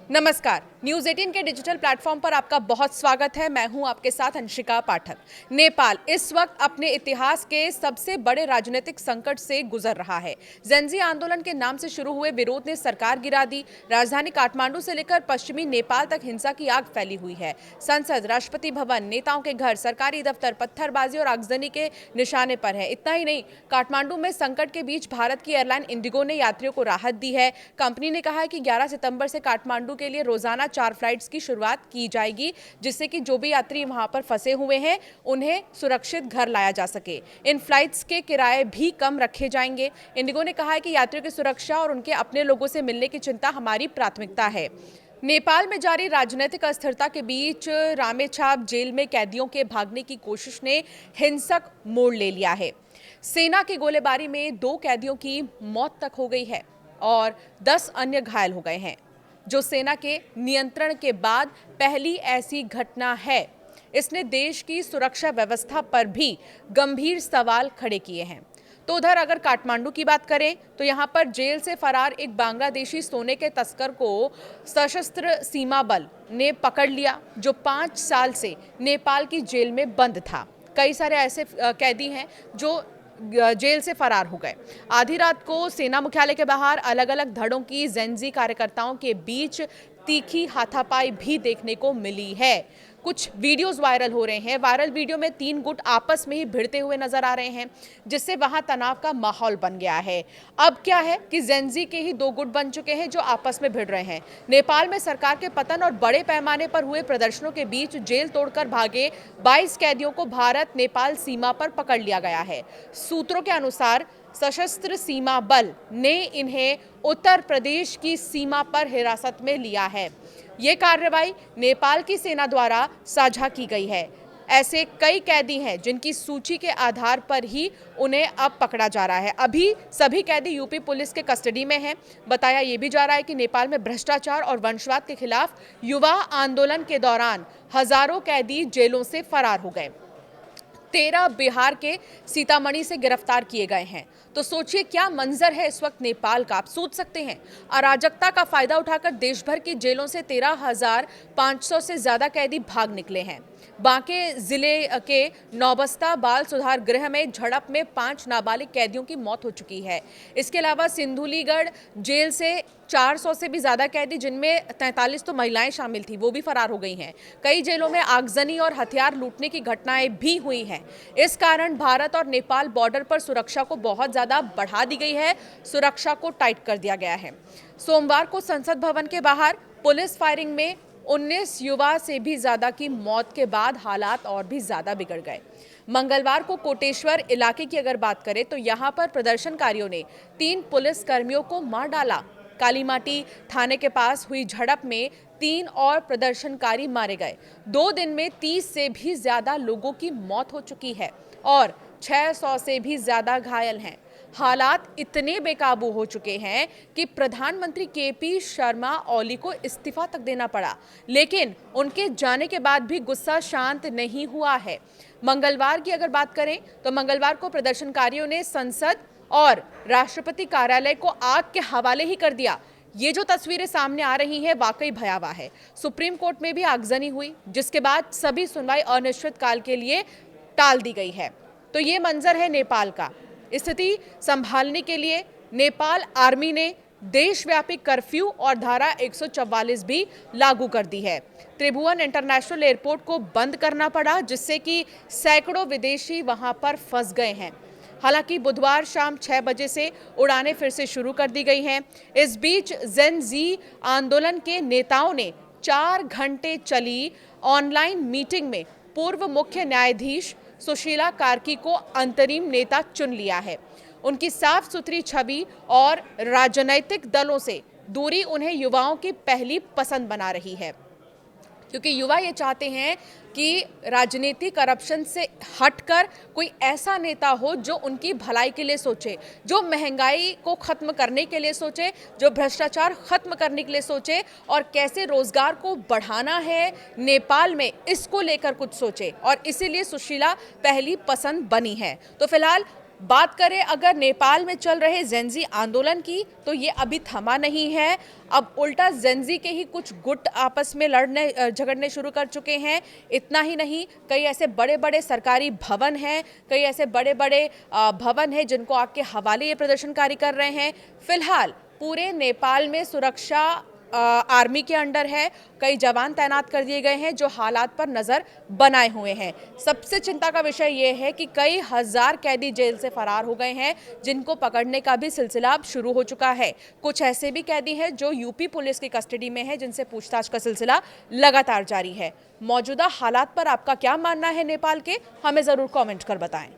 नमस्कार। न्यूज़ 18 के digital platform पर आपका बहुत स्वागत है। मैं हूं आपके साथ अंशिका पाठक। नेपाल इस वक्त अपने इतिहास के सबसे बड़े राजनीतिक संकट से गुजर रहा है। जेनजी आंदोलन के नाम से शुरू हुए विरोध ने सरकार गिरा दी। राजधानी काठमांडू से लेकर पश्चिमी नेपाल तक हिंसा की आग फैली हुई है। संसद, राष्ट्रपति भवन, नेताओं के घर, सरकारी दफ्तर पत्थरबाजी और आगजनी के निशाने पर है। इतना ही नहीं, काठमांडू में संकट के बीच भारत की एयरलाइन इंडिगो ने यात्रियों को राहत दी है। कंपनी ने कहा है कि 11 सितंबर से काठमांडू के लिए रोजाना 4 फ्लाइट्स की शुरुआत की जाएगी, जिससे कि जो भी यात्री वहां पर फंसे हुए हैं उन्हें सुरक्षित घर लाया जा सके। इन फ्लाइट्स के किराए भी कम रखे जाएंगे। इंडिगो ने कहा है कि यात्रियों की सुरक्षा और उनके अपने लोगों से मिलने की चिंता हमारी प्राथमिकता है। नेपाल में जारी राजनीतिक अस्थिरता के बीच रामेछाप जेल में कैदियों के भागने की कोशिश ने हिंसक मोड़ ले लिया है। सेना की गोलीबारी में 2 कैदियों की मौत तक हो गई है और 10 अन्य घायल हो गए हैं, जो सेना के नियंत्रण के बाद पहली ऐसी घटना है। इसने देश की सुरक्षा व्यवस्था पर भी गंभीर सवाल खड़े किए हैं। तो उधर अगर काठमांडू की बात करें तो यहां पर जेल से फरार एक बांग्लादेशी सोने के तस्कर को सशस्त्र सीमा बल ने पकड़ लिया, जो 5 साल से नेपाल की जेल में बंद था। कई सारे ऐसे कैदी हैं जो जेल से फरार हो गए। आधी रात को सेना मुख्यालय के बाहर अलग अलग धड़ों की जेनजी कार्यकर्ताओं के बीच तीखी हाथापाई भी देखने को मिली है। कुछ वीडियोस वायरल हो रहे हैं। वायरल वीडियो में 3 गुट आपस में ही भिड़ते हुए नजर आ रहे हैं, जिससे वहां तनाव का माहौल बन गया है। अब क्या है कि जेनजी के ही 2 गुट बन चुके हैं जो आपस में भिड़ रहे हैं। नेपाल में सरकार के पतन और बड़े पैमाने पर हुए प्रदर्शनों के बीच जेल तोड़कर भागे 22 कैदियों को भारत नेपाल सीमा पर पकड़ लिया गया है। सूत्रों के अनुसार सशस्त्र सीमा बल ने इन्हें उत्तर प्रदेश की सीमा पर हिरासत में लिया है। ये कार्रवाई नेपाल की सेना द्वारा साझा की गई है। ऐसे कई कैदी हैं जिनकी सूची के आधार पर ही उन्हें अब पकड़ा जा रहा है। अभी सभी कैदी यूपी पुलिस के कस्टडी में हैं। बताया ये भी जा रहा है कि नेपाल में भ्रष्टाचार और वंशवाद के खिलाफ युवा आंदोलन के दौरान हजारों कैदी जेलों से फरार हो गए। 13 बिहार के सीतामढ़ी से गिरफ्तार किए गए हैं। तो सोचिए क्या मंजर है इस वक्त नेपाल का। आप सोच सकते हैं, अराजकता का फायदा उठाकर देश भर की जेलों से 13,500 से ज्यादा कैदी भाग निकले हैं। बांके जिले के नौबस्ता बाल सुधार गृह में झड़प में 5 नाबालिग कैदियों की मौत हो चुकी है। इसके अलावा सिंधुलीगढ़ जेल से 400 से भी ज्यादा कैदी, जिनमें 43 तो महिलाएं शामिल थी, वो भी फरार हो गई हैं। कई जेलों में आगजनी और हथियार लूटने की घटनाएं भी हुई हैं। इस कारण भारत और नेपाल बॉर्डर पर सुरक्षा को बहुत ज्यादा बढ़ा दी गई है। सुरक्षा को टाइट कर दिया गया है। सोमवार को संसद भवन के बाहर पुलिस फायरिंग में 19 युवा से भी ज्यादा की मौत के बाद हालात और भी ज्यादा बिगड़ गए। मंगलवार को कोटेश्वर इलाके की अगर बात करें तो यहां पर प्रदर्शनकारियों ने 3 पुलिस कर्मियों को मार डाला। कालीमाटी थाने के पास हुई झड़प में 3 और प्रदर्शनकारी मारे गए। 2 दिन में 30 से भी ज्यादा लोगों की मौत हो चुकी है और 600 से भी ज्यादा घायल हैं। हालात इतने बेकाबू हो चुके हैं कि प्रधानमंत्री केपी शर्मा ओली को इस्तीफा तक देना पड़ा, लेकिन उनके जाने के बाद भी गुस्सा शांत नहीं हुआ है। मंगलवार की अगर बात करें तो मंगलवार को प्रदर्शनकारियों ने संसद और राष्ट्रपति कार्यालय को आग के हवाले ही कर दिया। ये जो तस्वीरें सामने आ रही हैं वाकई भयावह है। सुप्रीम कोर्ट में भी आगजनी हुई, जिसके बाद सभी सुनवाई अनिश्चित काल के लिए टाल दी गई है। तो ये मंजर है नेपाल का। स्थिति संभालने के लिए नेपाल आर्मी ने देशव्यापी कर्फ्यू और धारा 144 भी लागू कर दी है। त्रिभुवन इंटरनेशनल एयरपोर्ट को बंद करना पड़ा, जिससे कि सैकड़ों विदेशी वहां पर फंस गए हैं। हालांकि बुधवार शाम 6 बजे से उड़ानें फिर से शुरू कर दी गई हैं। इस बीच जेन जी आंदोलन के नेताओं ने 4 घंटे चली ऑनलाइन मीटिंग में पूर्व मुख्य न्यायाधीश सुशीला कार्की को अंतरिम नेता चुन लिया है। उनकी साफ सुथरी छवि और राजनैतिक दलों से दूरी उन्हें युवाओं की पहली पसंद बना रही है, क्योंकि युवा ये चाहते हैं कि राजनीति करप्शन से हटकर कोई ऐसा नेता हो जो उनकी भलाई के लिए सोचे, जो महंगाई को खत्म करने के लिए सोचे, जो भ्रष्टाचार खत्म करने के लिए सोचे और कैसे रोजगार को बढ़ाना है नेपाल में, इसको लेकर कुछ सोचे। और इसीलिए सुशीला पहली पसंद बनी है। तो फिलहाल बात करें अगर नेपाल में चल रहे जेंजी आंदोलन की, तो ये अभी थमा नहीं है। अब उल्टा जेंजी के ही कुछ गुट आपस में लड़ने झगड़ने शुरू कर चुके हैं। इतना ही नहीं, कई ऐसे बड़े बड़े सरकारी भवन हैं, कई ऐसे बड़े बड़े भवन हैं जिनको आग के हवाले ये प्रदर्शनकारी कर रहे हैं। फिलहाल पूरे नेपाल में सुरक्षा आर्मी के अंडर है। कई जवान तैनात कर दिए गए हैं जो हालात पर नजर बनाए हुए हैं। सबसे चिंता का विषय यह है कि कई हजार कैदी जेल से फरार हो गए हैं, जिनको पकड़ने का भी सिलसिला अब शुरू हो चुका है। कुछ ऐसे भी कैदी हैं जो यूपी पुलिस की कस्टडी में है, जिनसे पूछताछ का सिलसिला लगातार जारी है। मौजूदा हालात पर आपका क्या मानना है नेपाल के, हमें जरूर कॉमेंट कर बताएं।